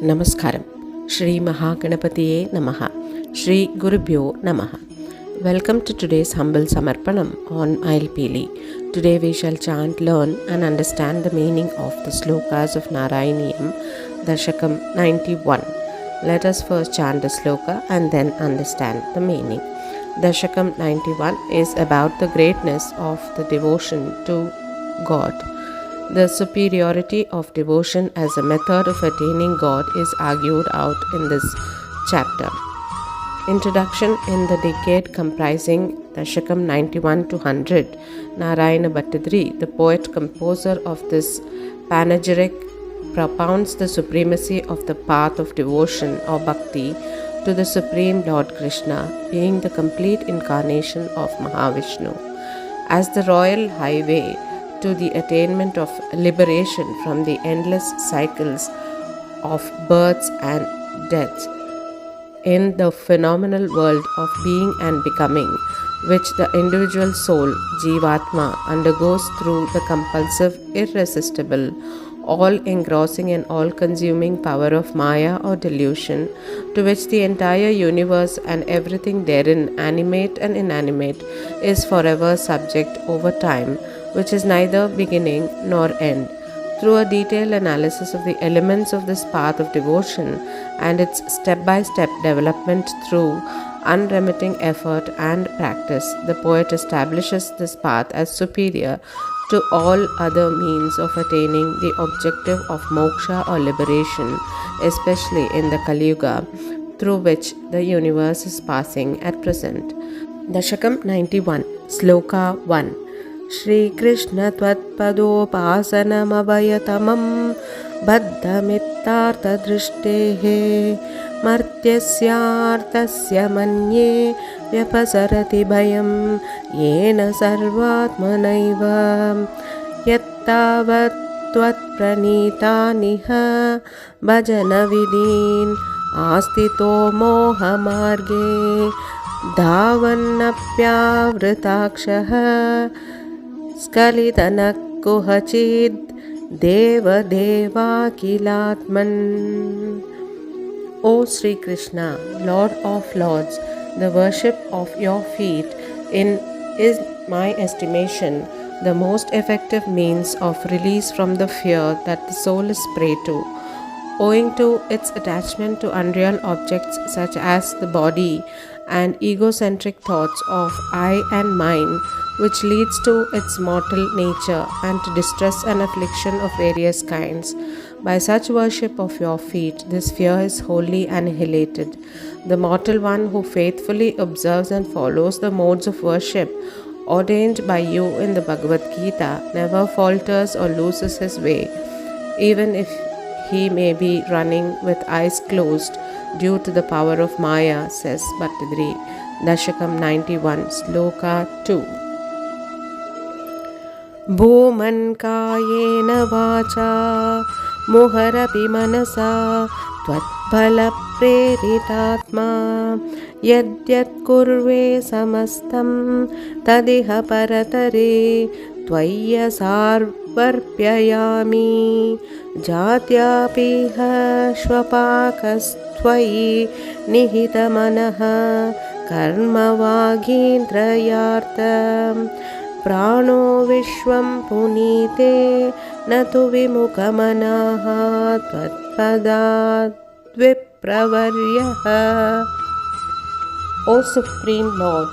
Namaskaram. Shri Mahaganapatiye Namaha. Shri Gurubhyo Namaha. Welcome to today's humble samarpanam on Mayilpeeli. Today we shall chant, learn and understand the meaning of the slokas of Narayaneeyam Dasakam 91. Let us first chant the sloka and then understand the meaning. Dasakam 91 is about the greatness of the devotion to God. The superiority of devotion as a method of attaining God is argued out in this chapter. Introduction. In the decade comprising Dasakam 91 to 100, Narayana Bhattadri, the poet-composer of this panegyric, propounds the supremacy of the path of devotion or Bhakti to the Supreme Lord Krishna, being the complete incarnation of Mahavishnu, as the royal highway to the attainment of liberation from the endless cycles of births and deaths in the phenomenal world of being and becoming, which the individual soul, Jivatma, undergoes through the compulsive, irresistible, all-engrossing and all-consuming power of Maya or delusion, to which the entire universe and everything therein, animate and inanimate, is forever subject over time, which is neither beginning nor end. Through a detailed analysis of the elements of this path of devotion and its step-by-step development through unremitting effort and practice, the poet establishes this path as superior to all other means of attaining the objective of moksha or liberation, especially in the Kali Yuga, through which the universe is passing at present. Dasakam 91, Sloka 1. Shri Krishna Tvatpadopasanamabhayatamam Baddhamittartha Drishtehe Martyasyartasya manye Vyapasarati bhayam Yena sarvatmanaiva Yattavat Tvatpranitaniha Bhajana vidin Astito moha marge Dhavanapyavritakshaha Skalitanakkuhachid Deva Deva Kilatman. O Sri Krishna, Lord of Lords, the worship of your feet is my estimation the most effective means of release from the fear that the soul is prey to, owing to its attachment to unreal objects such as the body and egocentric thoughts of I and mine, which leads to its mortal nature and to distress and affliction of various kinds. By such worship of your feet, this fear is wholly annihilated. The mortal one who faithfully observes and follows the modes of worship ordained by you in the Bhagavad Gita never falters or loses his way, even if he may be running with eyes closed due to the power of Maya, says Bhattadri. Dasakam 91, Sloka 2. Bhuman kayena vacha muharapi manasa tvatphala preritatma yadyat kurve samastam tadiha paratare tvaya sarvarpyayami jatyapiha shvapakastvayi nihitamanaha karma vaghindrayartam Prano Vishwam Punite Natu Vimukhamanaha Tvatpadat Vipravaryaha. O Supreme Lord,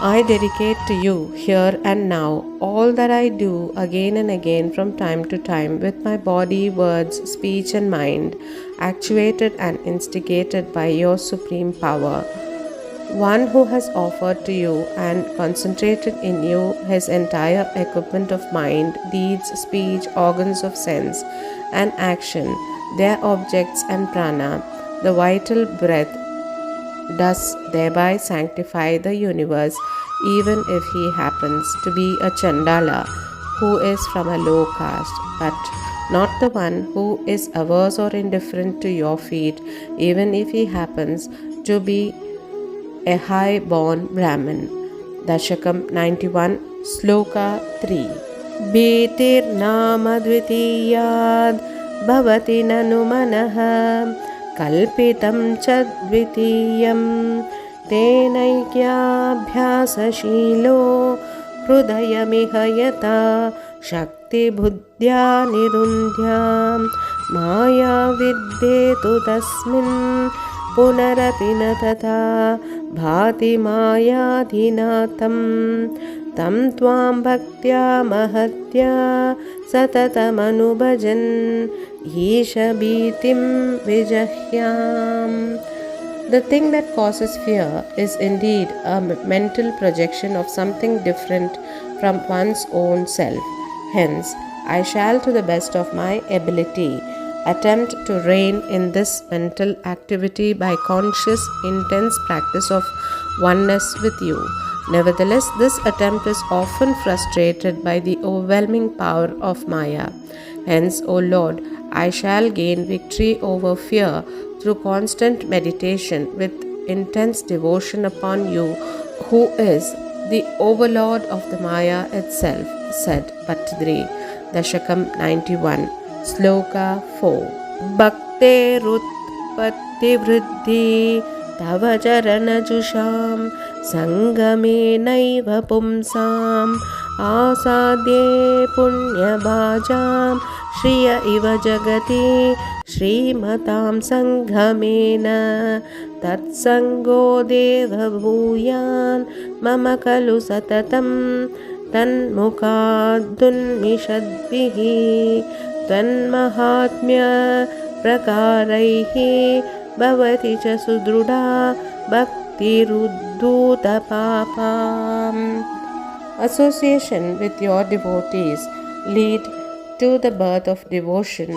I dedicate to you here and now all that I do again and again from time to time with my body, words, speech and mind, actuated and instigated by your supreme power. One who has offered to you and concentrated in you his entire equipment of mind, deeds, speech, organs of sense and action, their objects and prana, the vital breath, does thereby sanctify the universe, even if he happens to be a Chandala who is from a low caste, but not the one who is averse or indifferent to your feet, even if he happens to be a high-born Brahmin. Dasakam 91, Sloka 3. Bhetir nama dvitiyad भवति ननु मनः कल्पितं च द्वितीयं तेनैक्याभ्यासशीलो हृदयमिह यथा शक्तिबुद्ध्या निरुन्ध्यां माया विद्येतु तस्मिन् पुनरपि न तथा भाति मायाधिनाथं तं त्वां भक्त्या महत्या सततमनुभजन् ईशभीतिं विजह्याम्. The thing that causes fear is indeed a mental projection of something different from one's own self. Hence, I shall, to the best of my ability, attempt to rein in this mental activity by conscious, intense practice of oneness with you. Nevertheless, this attempt is often frustrated by the overwhelming power of Maya. Hence, O Lord, I shall gain victory over fear through constant meditation with intense devotion upon you, who is the overlord of the Maya itself, said Bhakthi Dasakam 91, Sloka 4. Bhakterutpatti vriddhi tava charanajusham sangamenaiva pumsam asadye punyabhajam Shriya iva jagati Shrimatam Sanghamena Tatsango Deva Bhuyan Mama Kalu Satatam Tanmukadunmishadbihi Tanmahatmya Prakaraihi Bhavati cha Sudruda Bhakti Rudduta Papam. Association with your devotees lead to the birth of devotion,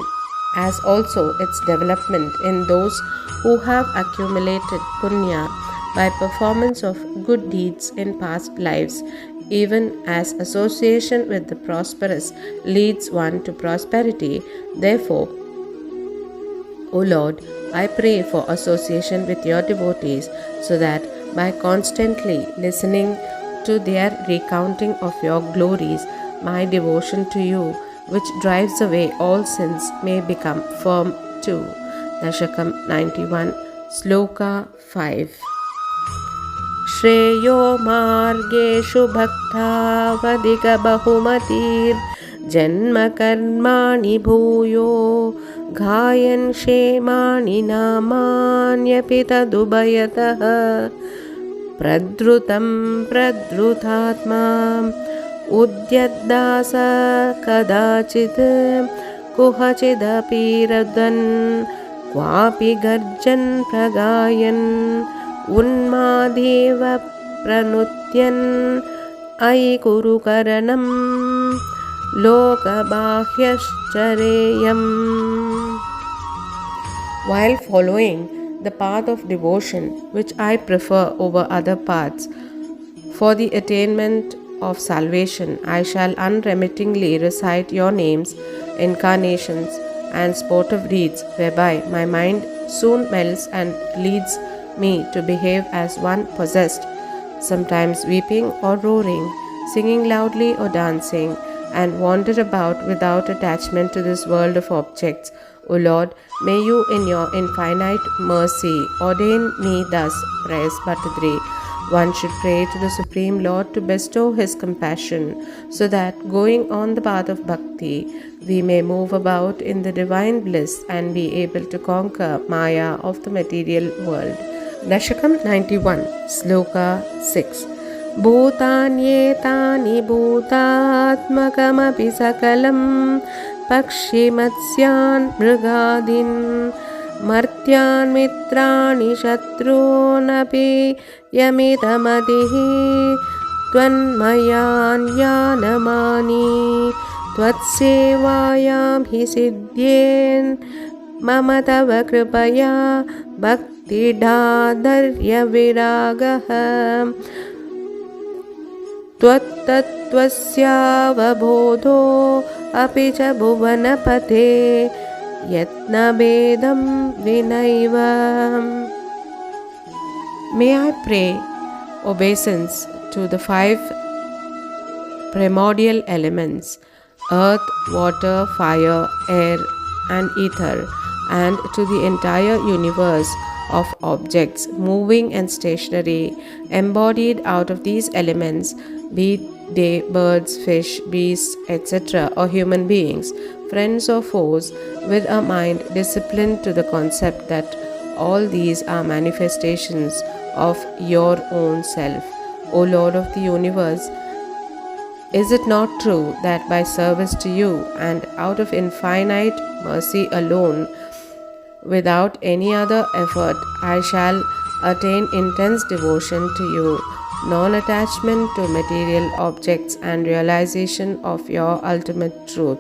as also its development in those who have accumulated punya by performance of good deeds in past lives, even as association with the prosperous leads one to prosperity. Therefore, O Lord, I pray for association with your devotees, so that by constantly listening to their recounting of your glories, my devotion to you, which drives away all sins, may become firm too. Dasakam 91, Sloka 5. Shreyo margeshu bhaktavadika bahumatir janma karmani bhuyo ghayan shemani namanyapita dubayatah pradrutam pradrutatma udyadasa kadachit kuhachidapi radan kwapi garjan pragayan unmadeva pranutyan ai kuru karanam lokabahyaschareyam. While following the path of devotion, which I prefer over other paths, for the attainment of salvation, I shall unremittingly recite your names, incarnations, and sportive deeds, whereby my mind soon melts and leads me to behave as one possessed, sometimes weeping or roaring, singing loudly or dancing, and wander about without attachment to this world of objects. O Lord, may you in your infinite mercy ordain me thus, prayers Bhattadri. One should pray to the Supreme Lord to bestow His compassion, so that, going on the path of Bhakti, we may move about in the divine bliss and be able to conquer Maya of the material world. Dasakam 91, Sloka 6. Bhutanyetani bhutatmakapi sakalam pakshimatsyan mrigadin martyan mitrani shatrunapi yamitamadihi tvanmayan yanamani tvatsevayam hi siddhyen mama tava kripaya bhakti dhadarya viragah त्वत्तत्त्वस्यावबोधो अपि च भुवनपते यत्नभेदं विनैव. May I pray obeisance to the 5 primordial elements: earth, water, fire, air, and ether, and to the entire universe of objects, moving and stationary, embodied out of these elements, be they birds, fish, beasts, etc., or human beings, friends or foes, with a mind disciplined to the concept that all these are manifestations of your own self. O Lord of the universe, is it not true that by service to you and out of infinite mercy alone, without any other effort, I shall attain intense devotion to you, non attachment to material objects, and realization of your ultimate truth?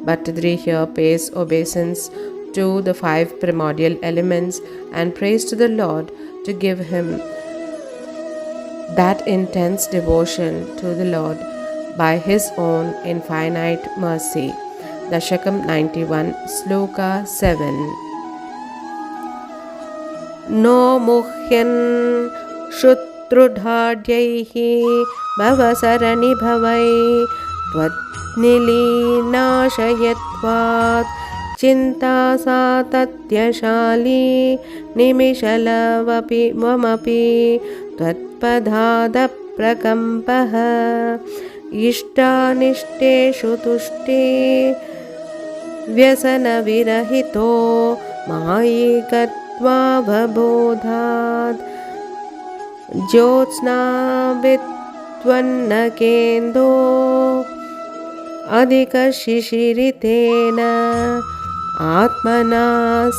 Bhattadri here pays obeisance to the five primordial elements and prays to the Lord to give him that intense devotion to the Lord by his own infinite mercy. Dasakam 91, Sloka 7. No muhyan shutrudhadyaihi bhavasarani bhavai tvatnileenashayatvat chinta satatyashali nimishalapapi mamapi tvatpadhada prakampaha ishtanishteshu tushte vyasana virahito mahayikatva Jyotsna vitvanna kendo adhika shishiritena atmana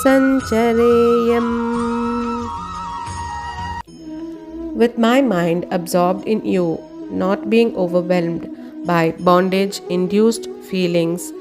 sanchareyam. With my mind absorbed in you, not being overwhelmed by bondage-induced feelings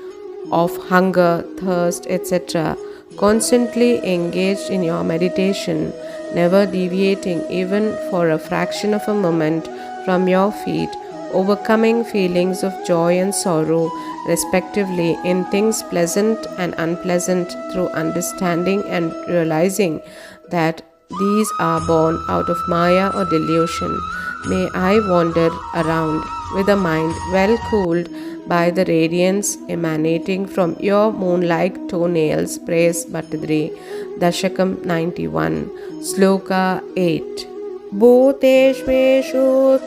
of hunger, thirst, etc., constantly engaged in your meditation, never deviating even for a fraction of a moment from your feet, overcoming feelings of joy and sorrow, respectively, in things pleasant and unpleasant, through understanding and realizing that these are born out of Maya or delusion. May I wander around with a mind well cooled by the radiance emanating from your moon-like toenails, praise Bhattadri. Dasakam 91, Sloka 8. Bhuteshveshu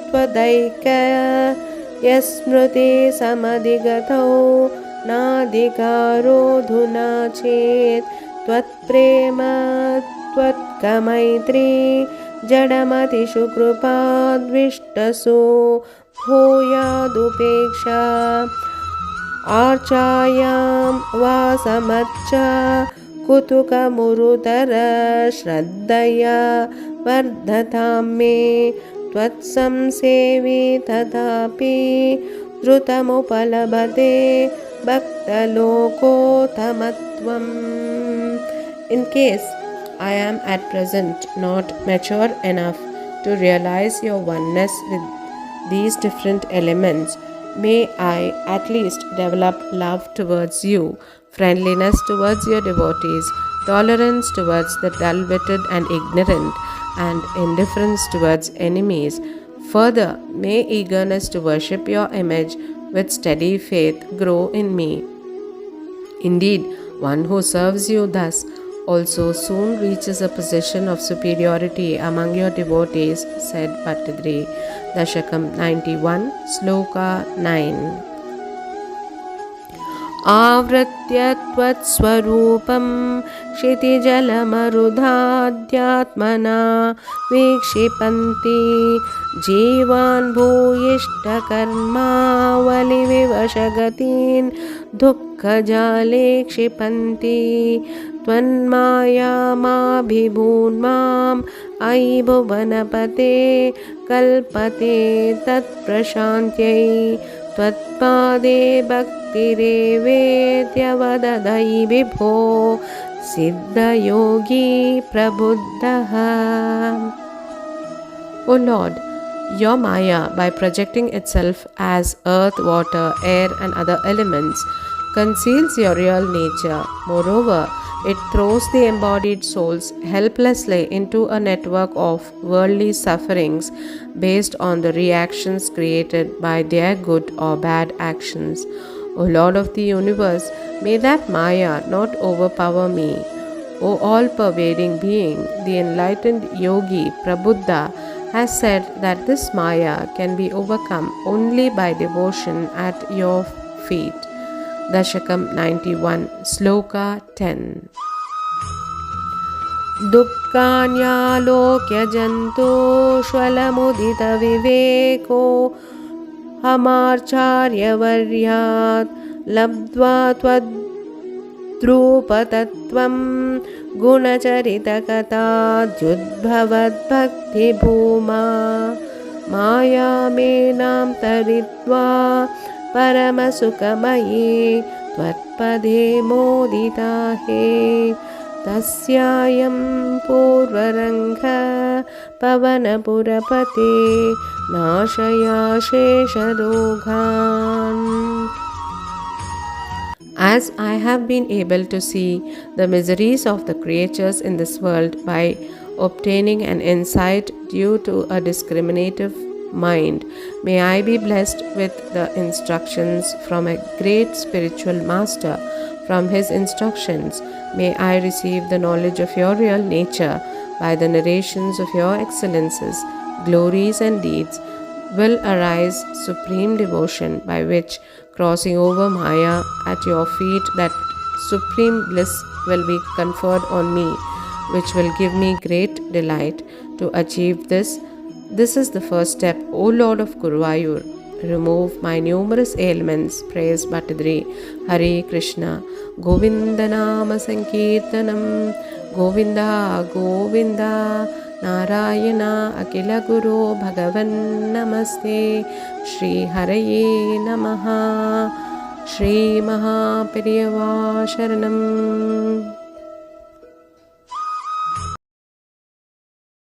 tvadaika yasmriti samadhigatau nadhikaro dhuna chet tvatprema tvatkamaitri jadamadishu krupadvishtasu bhuyadupeksha archayam vasamatcha kutukamurudara shraddaya vardhatam me tvatsamsevi tadapi dhrutamupalabhate bhaktalokotamatvam. In case I am at present not mature enough to realize your oneness with these different elements, may I at least develop love towards you, friendliness towards your devotees, tolerance towards the dull-witted and ignorant, and indifference towards enemies. Further, may eagerness to worship your image with steady faith grow in me. Indeed, one who serves you thus also soon reaches a position of superiority among your devotees, said Bhattadri. Dasakam 91, Sloka 9. Avratya tvatsvarupam kshitijalamardhadyatmana vikshipanti jivan bhuyishtakarma valivivashagatin dukkajale kshipanti tvanmayamabhibhunmam aibhuvanapate kalpate tatprashantyai tvatpade bhaktirevetyavadadai vibho siddhayogi prabuddhaha. O Lord, your Maya, by projecting itself as earth, water, air and other elements, conceals your real nature. Moreover, it throws the embodied souls helplessly into a network of worldly sufferings based on the reactions created by their good or bad actions. O Lord of the universe, may that Maya not overpower me. O all-pervading being, the enlightened yogi Prabuddha has said that this Maya can be overcome only by devotion at your feet. Dasakam 91, Sloka 10. दुःखान्यालोक्य जन्तोष्वलमुदितविवेको हमाचार्यवर्यात् लब्ध्वा त्वद्रूपतत्त्वं गुणचरितकथाद्युद्भवद्भक्तिभूमा मायामेनां तरित्वा परमसुखमये त्वत्पदे मोदिता हे तस्यायं पूर्वरङ्ग पवनपुरपते नाशया शेषरोगान्. As I have been able to see the miseries of the creatures in this world by obtaining an insight due to a discriminative mind, may I be blessed with the instructions from a great spiritual master. From his instructions, may I receive the knowledge of your real nature. By the narrations of your excellences, glories and deeds will arise supreme devotion, by which, crossing over Maya at your feet, that supreme bliss will be conferred on me, which will give me great delight. To achieve this, this is the first step, O Lord of Guruvayur. Remove my numerous ailments. Praise Bhattadri. Hare Krishna. Govinda Nama Sankirtanam. Govinda Govinda. Narayana Akila Guru Bhagavan Namaste. Shri Haraye Namaha. Shri Maha Periyava Sharanam.